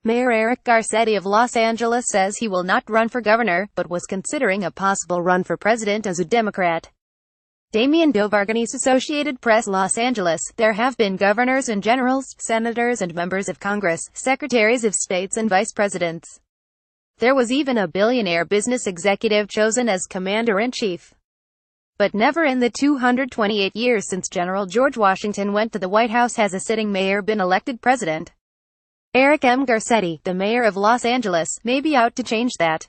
Mayor Eric Garcetti of Los Angeles says he will not run for governor, but was considering a possible run for president as a Democrat. Damian, DovarganesAssociated Press, Los Angeles. There have been governors and generals, senators and members of Congress, secretaries of states and vice presidents. There was even a billionaire business executive chosen as commander-in-chief. But never in the 228 years since General George Washington went to the White House has a sitting mayor been elected president. Eric M. Garcetti, the mayor of Los Angeles, may be out to change that.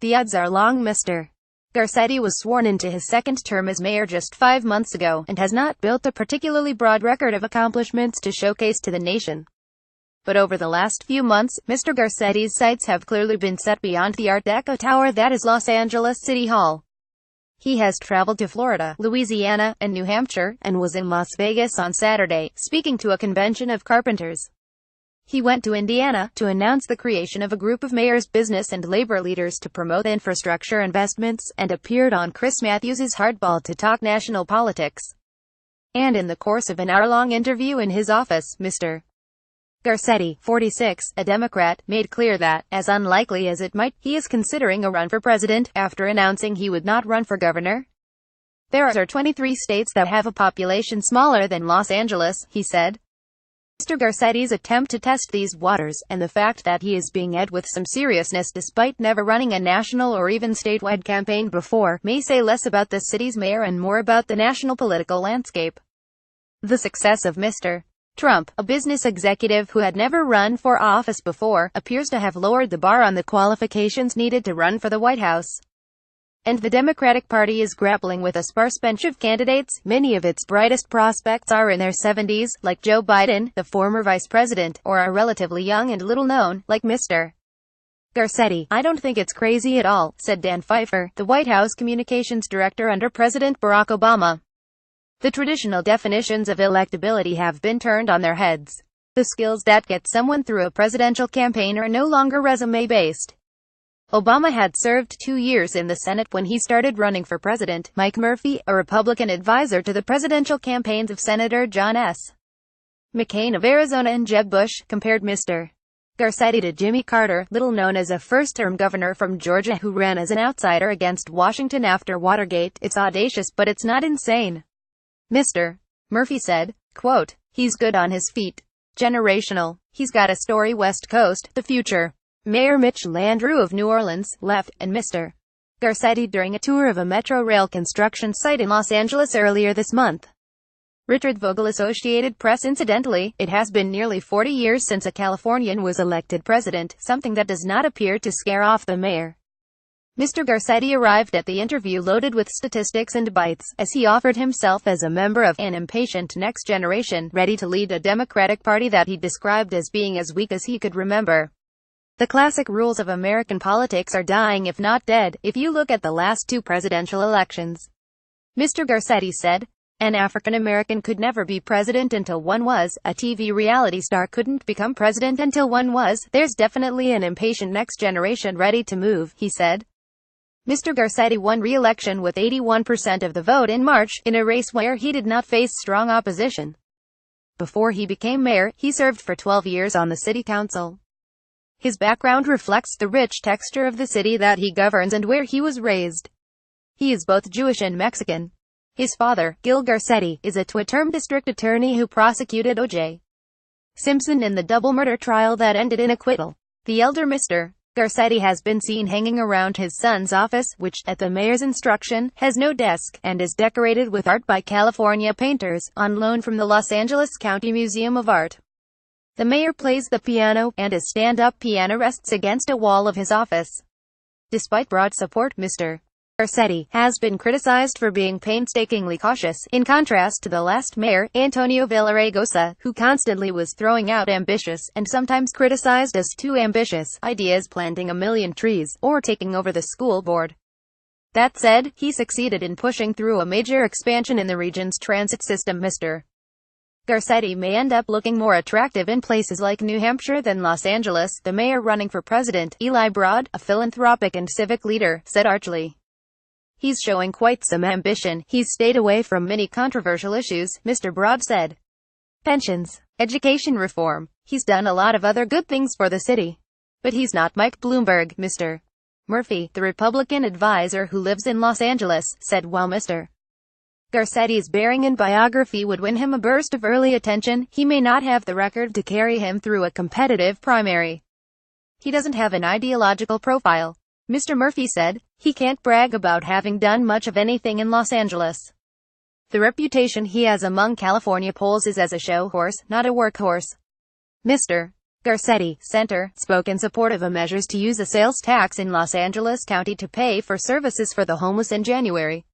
The odds are long. Mr. Garcetti was sworn into his second term as mayor just 5 months ago, and has not built a particularly broad record of accomplishments to showcase to the nation. But over the last few months, Mr. Garcetti's sights have clearly been set beyond the Art Deco tower that is Los Angeles City Hall. He has traveled to Florida, Louisiana, and New Hampshire, and was in Las Vegas on Saturday, speaking to a convention of carpenters. He went to Indiana to announce the creation of a group of mayors, business and labor leaders to promote infrastructure investments, and appeared on Chris Matthews's Hardball to talk national politics. And in the course of an hour-long interview in his office, Mr. Garcetti, 46, a Democrat, made clear that, as unlikely as it might, he is considering a run for president, after announcing he would not run for governor. There are 23 states that have a population smaller than Los Angeles, he said. Mr. Garcetti's attempt to test these waters, and the fact that he is being met with some seriousness despite never running a national or even statewide campaign before, may say less about the city's mayor and more about the national political landscape. The success of Mr. Trump, a business executive who had never run for office before, appears to have lowered the bar on the qualifications needed to run for the White House. And the Democratic Party is grappling with a sparse bench of candidates. Many of its brightest prospects are in their 70s, like Joe Biden, the former vice president, or are relatively young and little known, like Mr. Garcetti. "I don't think it's crazy at all," said Dan Pfeiffer, the White House communications director under President Barack Obama. "The traditional definitions of electability have been turned on their heads. The skills that get someone through a presidential campaign are no longer resume-based." Obama had served 2 years in the Senate when he started running for president. Mike Murphy, a Republican advisor to the presidential campaigns of Senator John S. McCain of Arizona and Jeb Bush, compared Mr. Garcetti to Jimmy Carter, little known as a first-term governor from Georgia who ran as an outsider against Washington after Watergate. "It's audacious, but it's not insane," Mr. Murphy said. Quote, "He's good on his feet. Generational. He's got a story. West Coast, the future." Mayor Mitch Landrieu of New Orleans, left, and Mr. Garcetti during a tour of a metro rail construction site in Los Angeles earlier this month. Richard Vogel, Associated Press. Incidentally, it has been nearly 40 years since a Californian was elected president, something that does not appear to scare off the mayor. Mr. Garcetti arrived at the interview loaded with statistics and bites, as he offered himself as a member of an impatient next generation, ready to lead a Democratic Party that he described as being as weak as he could remember. "The classic rules of American politics are dying, if not dead, if you look at the last 2 presidential elections," Mr. Garcetti said. "An African American could never be president until one was. A TV reality star couldn't become president until one was. There's definitely an impatient next generation ready to move," he said. Mr. Garcetti won re-election with 81% of the vote in March, in a race where he did not face strong opposition. Before he became mayor, he served for 12 years on the city council. His background reflects the rich texture of the city that he governs and where he was raised. He is both Jewish and Mexican. His father, Gil Garcetti, is a two-term district attorney who prosecuted O.J. Simpson in the double murder trial that ended in acquittal. The elder Mr. Garcetti has been seen hanging around his son's office, which, at the mayor's instruction, has no desk, and is decorated with art by California painters, on loan from the Los Angeles County Museum of Art. The mayor plays the piano, and his stand-up piano rests against a wall of his office. Despite broad support, Mr. Garcetti has been criticized for being painstakingly cautious, in contrast to the last mayor, Antonio Villaraigosa, who constantly was throwing out ambitious, and sometimes criticized as too ambitious, ideas, planting 1 million trees, or taking over the school board. That said, he succeeded in pushing through a major expansion in the region's transit system. Mr. Garcetti may end up looking more attractive in places like New Hampshire than Los Angeles. The mayor running for president, Eli Broad, a philanthropic and civic leader, said archly. "He's showing quite some ambition. He's stayed away from many controversial issues," Mr. Broad said. Pensions, education reform, He's done a lot of other good things for the city. But he's not Mike Bloomberg, Mr. Murphy, the Republican advisor who lives in Los Angeles, said while Mr. Garcetti's Barrington biography would win him a burst of early attention, he may not have the record to carry him through a competitive primary. He doesn't have an ideological profile. Mr. Murphy said, he can't brag about having done much of anything in Los Angeles. The reputation he has among California polls is as a show horse, not a workhorse. Mr. Garcetti, Center, spoke in support of a measures to use a sales tax in Los Angeles County to pay for services for the homeless in January.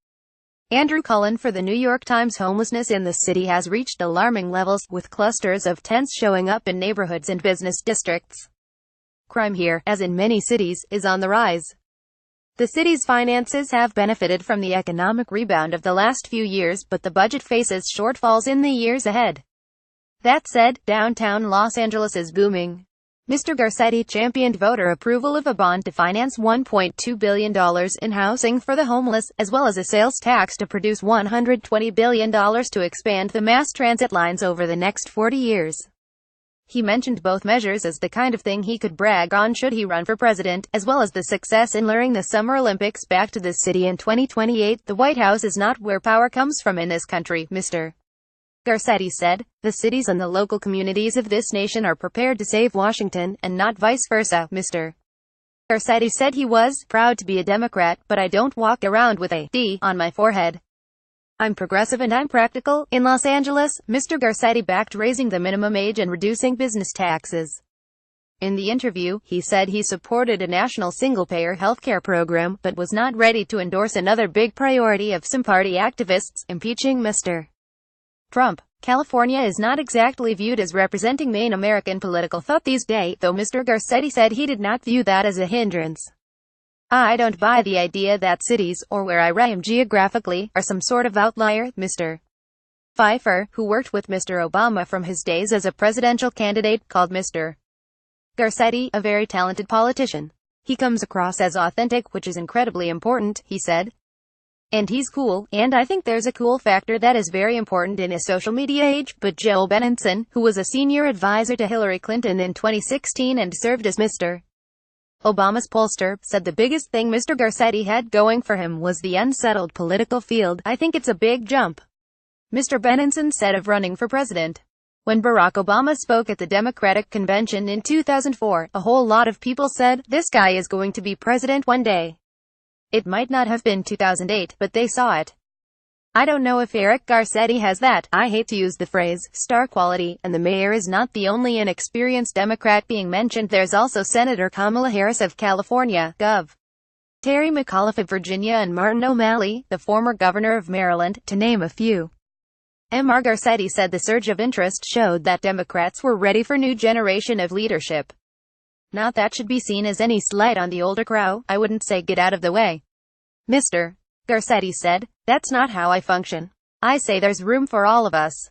Andrew Cullen for the New York Times. Homelessness in the city has reached alarming levels, with clusters of tents showing up in neighborhoods and business districts. Crime here, as in many cities, is on the rise. The city's finances have benefited from the economic rebound of the last few years, but the budget faces shortfalls in the years ahead. That said, downtown Los Angeles is booming. Mr. Garcetti championed voter approval of a bond to finance $1.2 billion in housing for the homeless, as well as a sales tax to produce $120 billion to expand the mass transit lines over the next 40 years. He mentioned both measures as the kind of thing he could brag on should he run for president, as well as the success in luring the Summer Olympics back to the city in 2028. The White House is not where power comes from in this country, Mr. Garcetti said. The cities and the local communities of this nation are prepared to save Washington, and not vice versa. Mr. Garcetti said he was proud to be a Democrat, but I don't walk around with a D on my forehead. I'm progressive and I'm practical. In Los Angeles, Mr. Garcetti backed raising the minimum age and reducing business taxes. In the interview, he said he supported a national single-payer healthcare program, but was not ready to endorse another big priority of some party activists, impeaching Mr. Trump. California is not exactly viewed as representing main American political thought these days, though Mr. Garcetti said he did not view that as a hindrance. I don't buy the idea that cities, or where I am geographically, are some sort of outlier. Mr. Pfeiffer, who worked with Mr. Obama from his days as a presidential candidate, called Mr. Garcetti a very talented politician. He comes across as authentic, which is incredibly important, he said. And he's cool, and I think there's a cool factor that is very important in a social media age. But Joe Benenson, who was a senior advisor to Hillary Clinton in 2016 and served as Mr. Obama's pollster, said the biggest thing Mr. Garcetti had going for him was the unsettled political field. I think it's a big jump, Mr. Benenson said of running for president. When Barack Obama spoke at the Democratic Convention in 2004, a whole lot of people said, this guy is going to be president one day. It might not have been 2008, but they saw it. I don't know if Eric Garcetti has that, I hate to use the phrase, star quality, and the mayor is not the only inexperienced Democrat being mentioned. There's also Senator Kamala Harris of California, Gov. Terry McAuliffe of Virginia, and Martin O'Malley, the former governor of Maryland, to name a few. Mr. Garcetti said the surge of interest showed that Democrats were ready for new generation of leadership. Not that should be seen as any slight on the older crowd. I wouldn't say get out of the way, Mr. Garcetti said. That's not how I function. I say there's room for all of us.